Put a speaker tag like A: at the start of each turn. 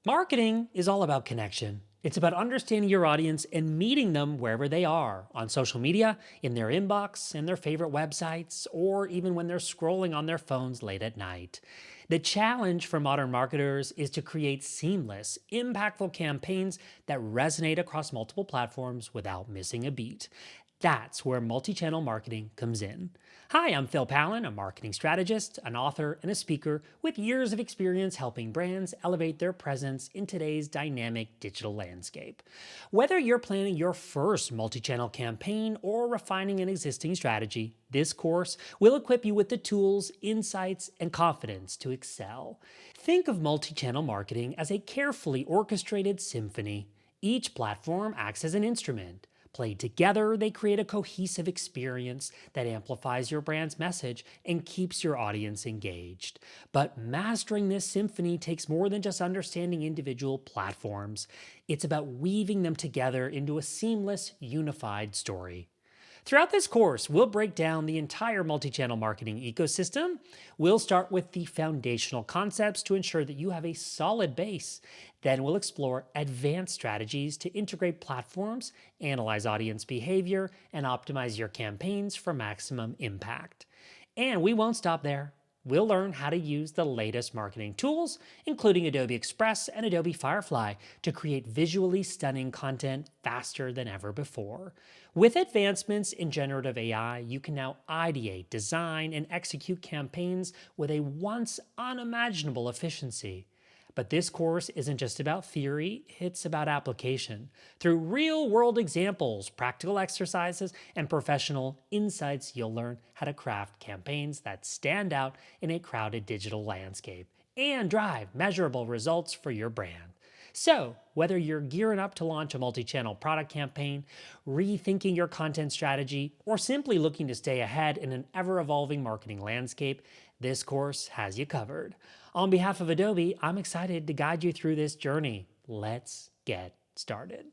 A: Marketing is all about connection. It's about understanding your audience and meeting them wherever they are on social media, in their inbox, in their favorite websites, or even when they're scrolling on their phones late at night. The challenge for modern marketers is to create seamless, impactful campaigns that resonate across multiple platforms without missing a beat. That's where multi-channel marketing comes in. Hi, I'm Phil Pallen, a marketing strategist, an author, and a speaker with years of experience helping brands elevate their presence in today's dynamic digital landscape. Whether you're planning your first multi-channel campaign or refining an existing strategy, this course will equip you with the tools, insights, and confidence to excel. Think of multi-channel marketing as a carefully orchestrated symphony. Each platform acts as an instrument. Played together, they create a cohesive experience that amplifies your brand's message and keeps your audience engaged. But mastering this symphony takes more than just understanding individual platforms. It's about weaving them together into a seamless, unified story. Throughout this course, we'll break down the entire multi-channel marketing ecosystem. We'll start with the foundational concepts to ensure that you have a solid base. Then we'll explore advanced strategies to integrate platforms, analyze audience behavior, and optimize your campaigns for maximum impact. And we won't stop there. We'll learn how to use the latest marketing tools, including Adobe Express and Adobe Firefly, to create visually stunning content faster than ever before. With advancements in generative AI, you can now ideate, design, and execute campaigns with a once unimaginable efficiency. But this course isn't just about theory, it's about application. Through real-world examples, practical exercises, and professional insights, you'll learn how to craft campaigns that stand out in a crowded digital landscape and drive measurable results for your brand. So, whether you're gearing up to launch a multi-channel product campaign, rethinking your content strategy, or simply looking to stay ahead in an ever-evolving marketing landscape, this course has you covered. On behalf of Adobe, I'm excited to guide you through this journey. Let's get started.